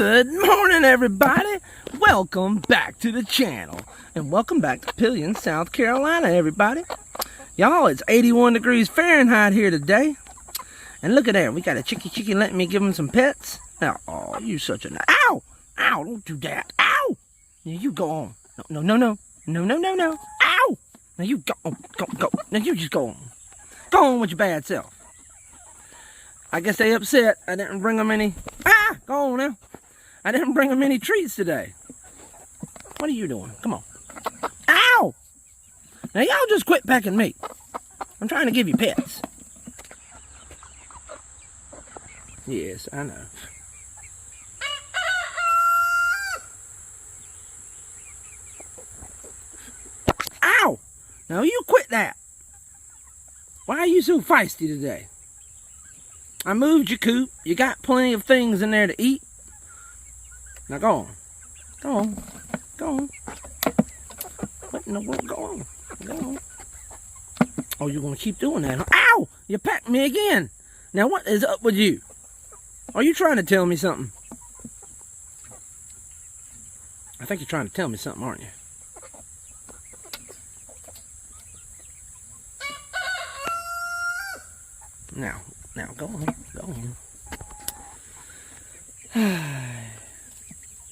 Good morning, everybody. Welcome back to the channel. And welcome back to Pelion, South Carolina, everybody. Y'all, it's 81 degrees Fahrenheit here today. And look at that. We got a chickie letting me give him some pets. Now, oh, you such a... Ow! Ow, don't do that. Ow! Now you go on. No. Ow! Now you go on. Go. Now you just go on. Go on with your bad self. I guess they upset I didn't bring them any... Go on now. I didn't bring them any treats today. What are you doing? Come on. Ow! Now y'all just quit pecking me. I'm trying to give you pets. Yes, I know. Ow! Now you quit that. Why are you so feisty today? I moved your coop. You got plenty of things in there to eat. Now go on. Go on. What in the world? Go on. Oh, you're going to keep doing that, huh? Ow! You pecked me again. Now what is up with you? Are you trying to tell me something? I think you're trying to tell me something, aren't you? Now, go on.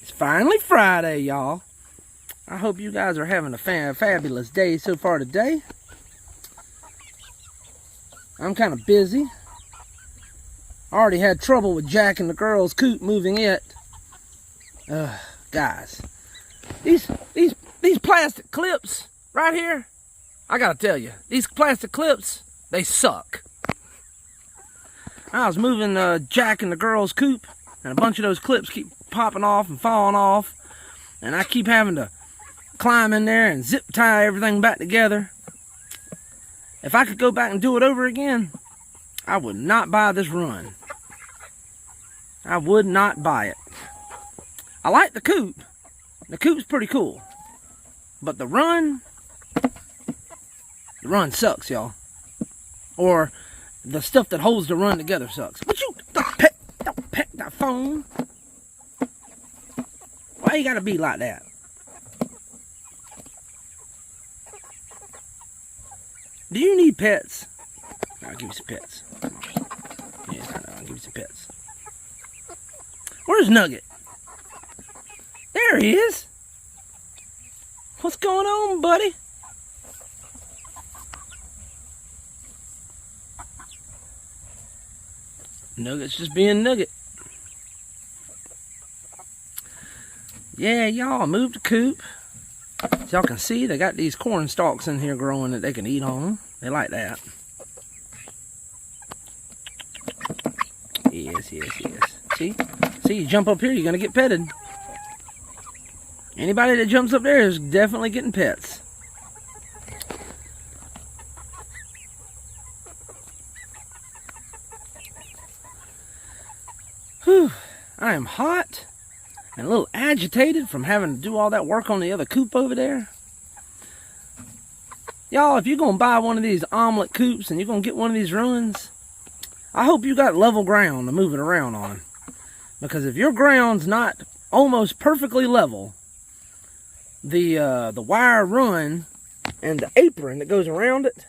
It's finally Friday, y'all. I hope you guys are having a fabulous day so far today. I'm kind of busy. I already had trouble with Jack and the girls' coop moving it. Guys, these plastic clips right here, I gotta tell you, these plastic clips, they suck. I was moving Jack and the girls' coop, and a bunch of those clips keep popping off and falling off, and I keep having to climb in there and zip tie everything back together. If I could go back and do it over again, I would not buy this run. I would not buy it. I like the coop. The coop's pretty cool. But the run sucks, y'all. Or the stuff that holds the run together sucks. But you don't peck that phone. Why you gotta be like that? Do you need pets? I'll give you some pets. Yeah, I'll give you some pets. Where's Nugget? There he is. What's going on, buddy? Nugget's just being Nugget. Yeah, y'all moved the coop. As y'all can see, they got these corn stalks in here growing that they can eat on. They like that. Yes. See, you jump up here, you're gonna get petted. Anybody that jumps up there is definitely getting pets. Whew, I am hot and a little agitated from having to do all that work on the other coop over there. Y'all, if you're going to buy one of these omelet coops and you're going to get one of these runs, I hope you got level ground to move it around on. Because if your ground's not almost perfectly level, the wire run and the apron that goes around it,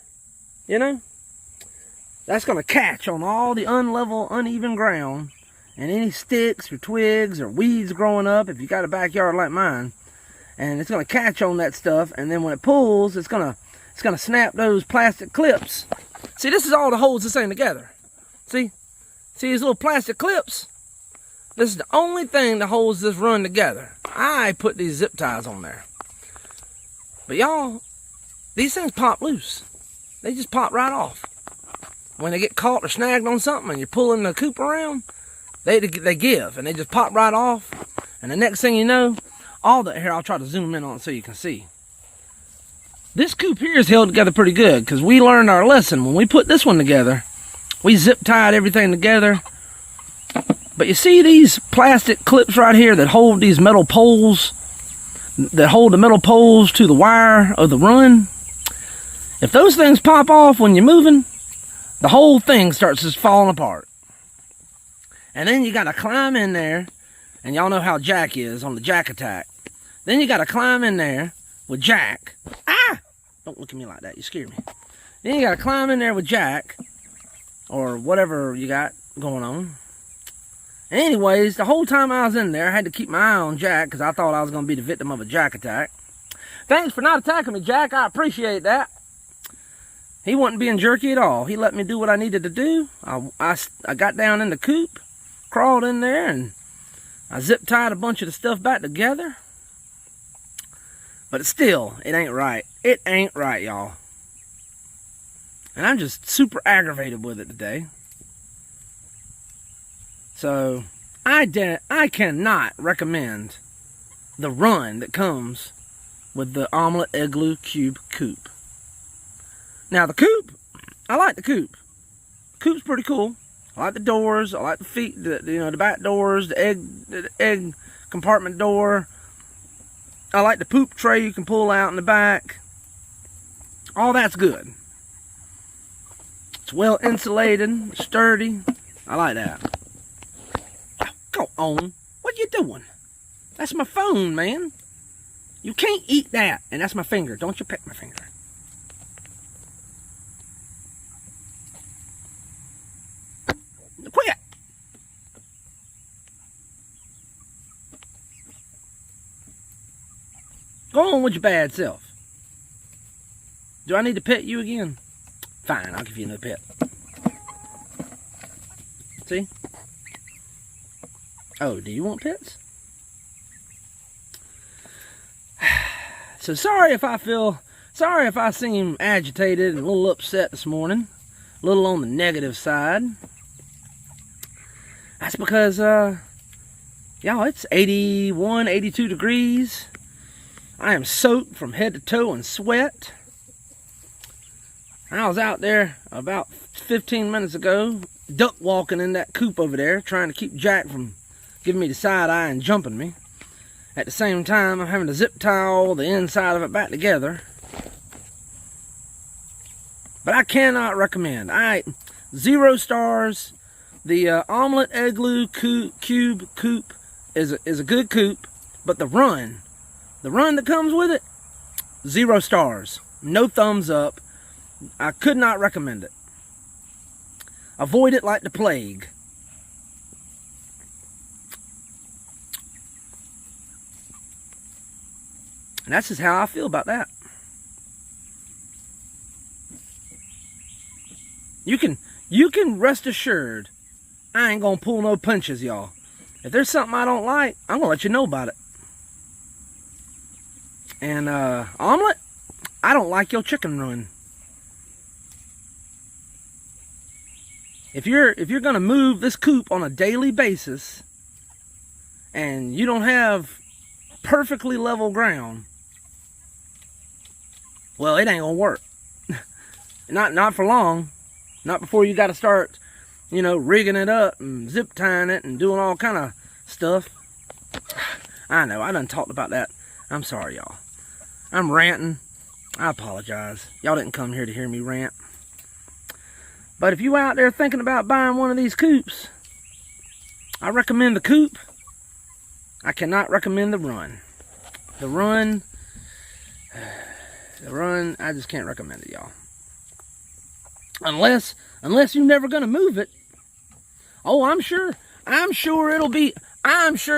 you know, that's going to catch on all the unlevel, uneven ground. And any sticks or twigs or weeds growing up, if you got a backyard like mine, and it's going to catch on that stuff, and then when it pulls, it's going to snap those plastic clips. See, this is all that holds this thing together. See these little plastic clips? This is the only thing that holds this run together. I put these zip ties on there. But y'all, these things pop loose. They just pop right off. When they get caught or snagged on something and you're pulling the coop around, they give, and they just pop right off. And the next thing you know, here, I'll try to zoom in on it so you can see. This coop here is held together pretty good, because we learned our lesson. When we put this one together, we zip tied everything together. But you see these plastic clips right here that hold these metal poles, that hold the metal poles to the wire of the run? If those things pop off when you're moving, the whole thing starts just falling apart. And then you got to climb in there And y'all know how Jack is on the Jack attack. Then you got to climb in there with Jack. Ah! Don't look at me like that. You scare me. Then you got to climb in there with Jack. Or whatever you got going on. And anyways, the whole time I was in there, I had to keep my eye on Jack because I thought I was going to be the victim of a Jack attack. Thanks for not attacking me, Jack. I appreciate that. He wasn't being jerky at all. He let me do what I needed to do. I got down in the coop, crawled in there, and I zip-tied a bunch of the stuff back together. But it ain't right. It ain't right, y'all. And I'm just super aggravated with it today. So, I cannot recommend the run that comes with the OMLETE EGLU Cube Coop. Now the coop, I like the coop. Coop's pretty cool. I like the doors. I like the feet, the back doors, the egg compartment door. I like the poop tray you can pull out in the back. All that's good. It's well insulated, sturdy. I like that. Oh, go on. What you doing? That's my phone, man. You can't eat that. And that's my finger. Don't you peck my finger. Quit! Go on with your bad self. Do I need to pet you again? Fine, I'll give you another pet. See? Oh, do you want pets? So sorry if I seem agitated and a little upset this morning. A little on the negative side. That's because, y'all, it's 81, 82 degrees. I am soaked from head to toe in sweat. I was out there about 15 minutes ago, duck walking in that coop over there, trying to keep Jack from giving me the side eye and jumping me. At the same time, I'm having to zip tie all the inside of it back together. But I cannot recommend. 0 stars. The OMLETE EGLU Cube Coop is a good coop, but the run that comes with it, 0 stars. No thumbs up. I could not recommend it. Avoid it like the plague. And that's just how I feel about that. You can rest assured I ain't gonna pull no punches, y'all. If there's something I don't like, I'm gonna let you know about it. And OMLETE, I don't like your chicken run. If you're gonna move this coop on a daily basis and you don't have perfectly level ground, well, it ain't gonna work. Not for long. Not before you gotta start, rigging it up and zip tying it and doing all kind of stuff. I know, I done talked about that. I'm sorry, y'all. I'm ranting. I apologize. Y'all didn't come here to hear me rant. But if you out there thinking about buying one of these coops, I recommend the coop. I cannot recommend the run. The run, I just can't recommend it, y'all. Unless you're never gonna move it. Oh, I'm sure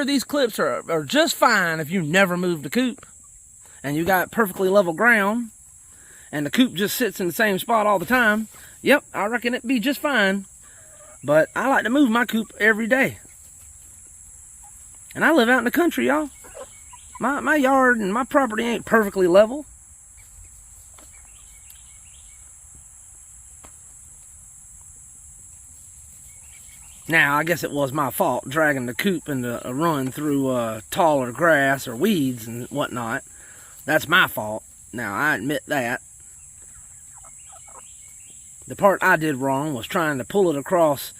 these clips are just fine if you never move the coop and you got perfectly level ground and the coop just sits in the same spot all the time. Yep, I reckon it'd be just fine. But I like to move my coop every day. And I live out in the country, y'all. My yard and my property ain't perfectly level. Now, I guess it was my fault dragging the coop into a run through taller grass or weeds and whatnot. That's my fault. Now, I admit that. The part I did wrong was trying to pull it across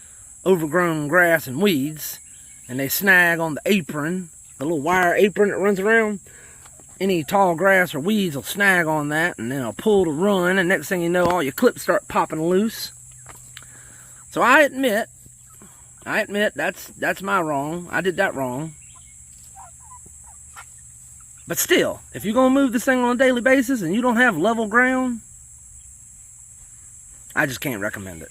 overgrown grass and weeds, and they snag on the apron, the little wire apron that runs around. Any tall grass or weeds will snag on that, and then it'll pull to run, and next thing you know, all your clips start popping loose. So I admit that's my wrong. I did that wrong. But still, if you're going to move this thing on a daily basis and you don't have level ground, I just can't recommend it.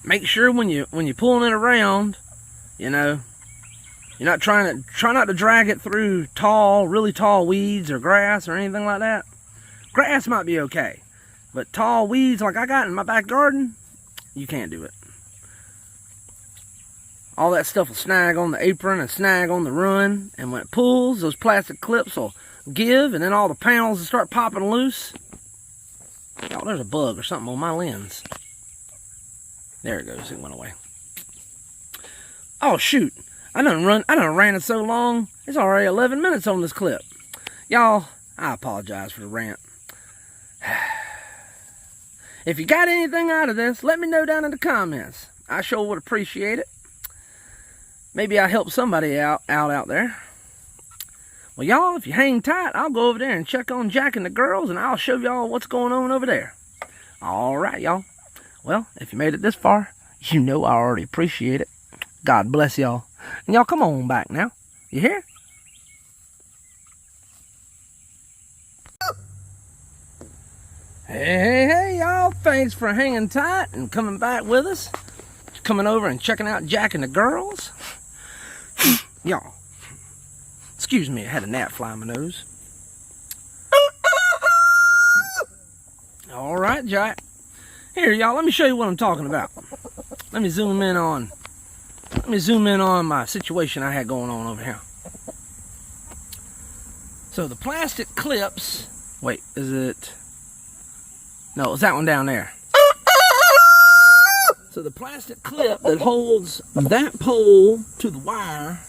Make sure when you're pulling it around, you know, you're not try not to drag it through really tall weeds or grass or anything like that. Grass might be okay, but tall weeds like I got in my back garden, you can't do it. All that stuff will snag on the apron and snag on the run, and when it pulls, those plastic clips will give, and then all the panels will start popping loose. Oh, there's a bug or something on my lens. There it goes, it went away. Oh shoot, I done ran it so long, it's already 11 minutes on this clip. Y'all, I apologize for the rant. If you got anything out of this, let me know down in the comments. I sure would appreciate it. Maybe I helped somebody out there. Well, y'all, if you hang tight, I'll go over there and check on Jack and the girls, and I'll show y'all what's going on over there. All right, y'all. Well, if you made it this far, you know I already appreciate it. God bless y'all. And y'all come on back now. You hear? Hey, y'all. Thanks for hanging tight and coming back with us. Coming over and checking out Jack and the girls. Y'all. Excuse me, I had a gnat fly in my nose. All right, Jack. Here, y'all, let me show you what I'm talking about. Let me zoom in on my situation I had going on over here. So the plastic clips, wait, is it? No, it's that one down there. So the plastic clip that holds that pole to the wire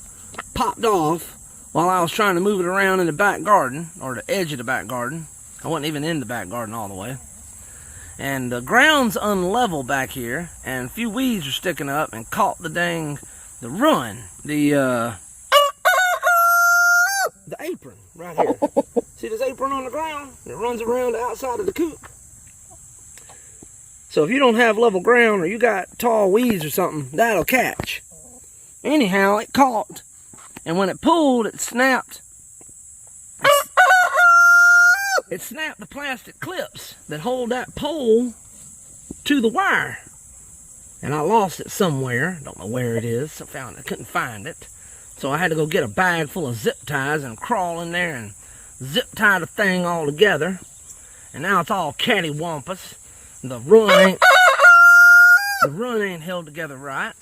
popped off while I was trying to move it around in the back garden, or the edge of the back garden. I wasn't even in the back garden all the way. And the ground's unlevel back here, and a few weeds are sticking up and caught the apron right here. See this apron on the ground? It runs around the outside of the coop. So if you don't have level ground or you got tall weeds or something, that'll catch. Anyhow, it caught, and when it pulled, it snapped. It snapped the plastic clips that hold that pole to the wire. And I lost it somewhere. Don't know where it is. I couldn't find it. So I had to go get a bag full of zip ties and crawl in there and zip tie the thing all together. And now it's all cattywampus. The run ain't held together right.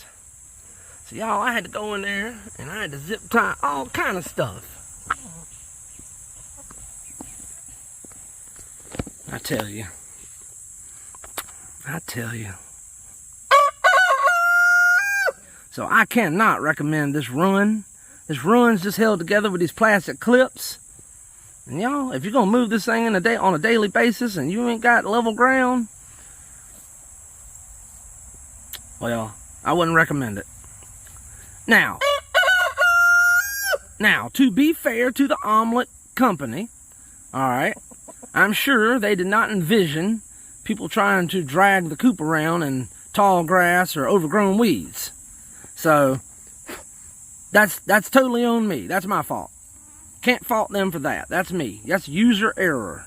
So y'all, I had to go in there and I had to zip tie all kind of stuff. I tell you. So I cannot recommend this run. This run's just held together with these plastic clips. And y'all, if you're gonna move this thing on a daily basis and you ain't got level ground, well, I wouldn't recommend it. Now, to be fair to the OMLETE company, all right, I'm sure they did not envision people trying to drag the coop around in tall grass or overgrown weeds. So that's totally on me. That's my fault. Can't fault them for that. That's me. That's user error.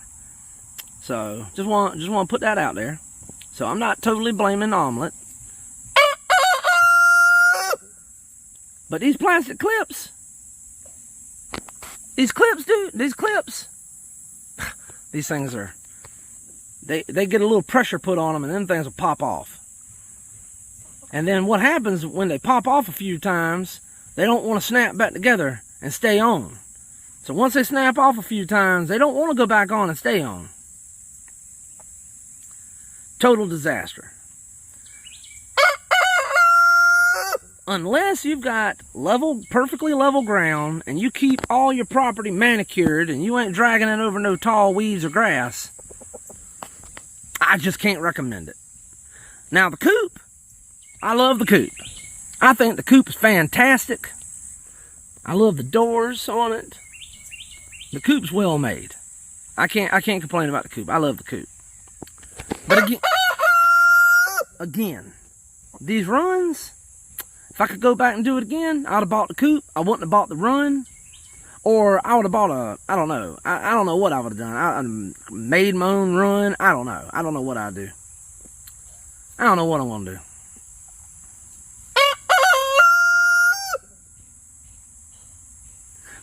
So just want to put that out there. So I'm not totally blaming OMLETE. But these plastic clips, these clips, these things are, they get a little pressure put on them and then things will pop off. And then what happens when they pop off a few times, they don't want to snap back together and stay on. So once they snap off a few times, they don't want to go back on and stay on. Total disaster. Unless you've got perfectly level ground and you keep all your property manicured and you ain't dragging it over no tall weeds or grass, I just can't recommend it. Now the coop, I love the coop. I think the coop is fantastic. I love the doors on it. The coop's well made. I can't complain about the coop. I love the coop. But again, these runs, if I could go back and do it again, I'd have bought the coop. I wouldn't have bought the run. Or I would have bought a, I don't know. I don't know what I would have done. I made my own run. I don't know. I don't know what I'd do. I don't know what I'm going to do.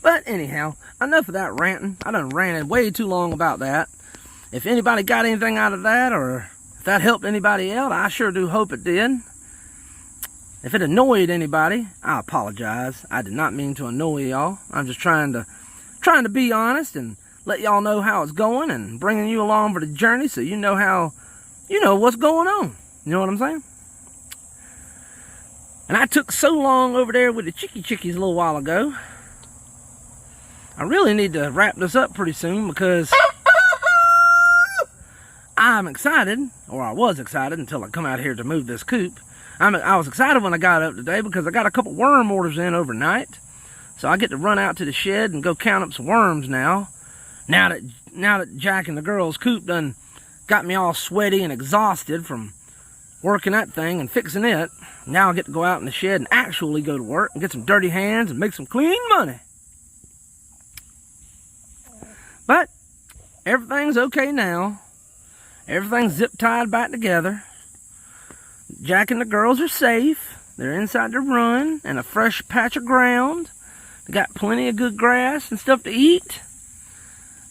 But anyhow, enough of that ranting. I done ranted way too long about that. If anybody got anything out of that, or if that helped anybody else, I sure do hope it did. If it annoyed anybody, I apologize. I did not mean to annoy y'all. I'm just trying to be honest and let y'all know how it's going and bringing you along for the journey so you know what's going on. You know what I'm saying? And I took so long over there with the chickies a little while ago. I really need to wrap this up pretty soon because I'm excited, or I was excited until I come out here to move this coop. I was excited when I got up today because I got a couple worm orders in overnight. So I get to run out to the shed and go count up some worms now. Now that Jack and the girls' coop done got me all sweaty and exhausted from working that thing and fixing it, now I get to go out in the shed and actually go to work and get some dirty hands and make some clean money. But everything's okay now. Everything's zip-tied back together. Jack and the girls are safe. They're inside their run and a fresh patch of ground. They got plenty of good grass and stuff to eat.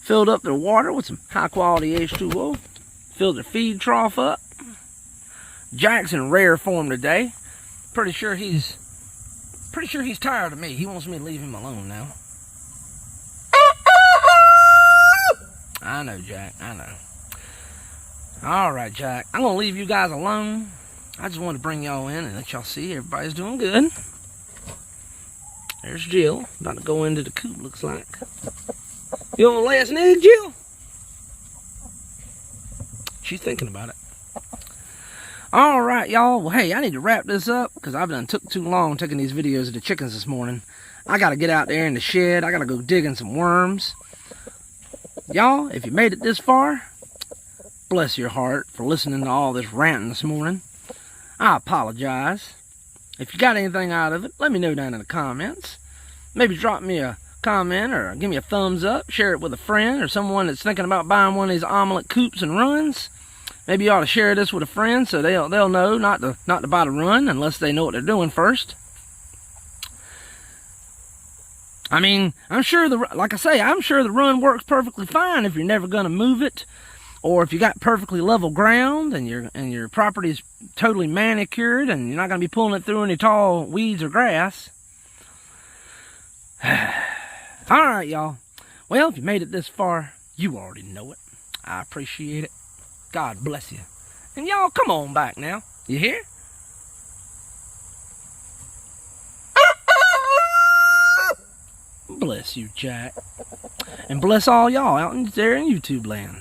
Filled up their water with some high-quality H2O. Filled their feed trough up. Jack's in rare form today. Pretty sure he's tired of me. He wants me to leave him alone now. I know, Jack. I know. Alright, Jack. I'm going to leave you guys alone. I just want to bring y'all in and let y'all see everybody's doing good. There's Jill. About to go into the coop, looks like. You want to lay us an egg, Jill? She's thinking about it. Alright, y'all. Well, hey, I need to wrap this up because I've done took too long taking these videos of the chickens this morning. I got to get out there in the shed. I got to go digging some worms. Y'all, if you made it this far, bless your heart for listening to all this ranting this morning. I apologize. If you got anything out of it, let me know down in the comments. Maybe drop me a comment or give me a thumbs up. Share it with a friend or someone that's thinking about buying one of these omelet coops and runs. Maybe you ought to share this with a friend so they'll know not to buy the run unless they know what they're doing first. I mean, I'm sure I'm sure the run works perfectly fine if you're never going to move it, or if you got perfectly level ground and your property is totally manicured and you're not going to be pulling it through any tall weeds or grass. All right, y'all. Well, if you made it this far, you already know it. I appreciate it. God bless you. And y'all, come on back now. You hear? Bless you, Jack. And bless all y'all out there in YouTube land.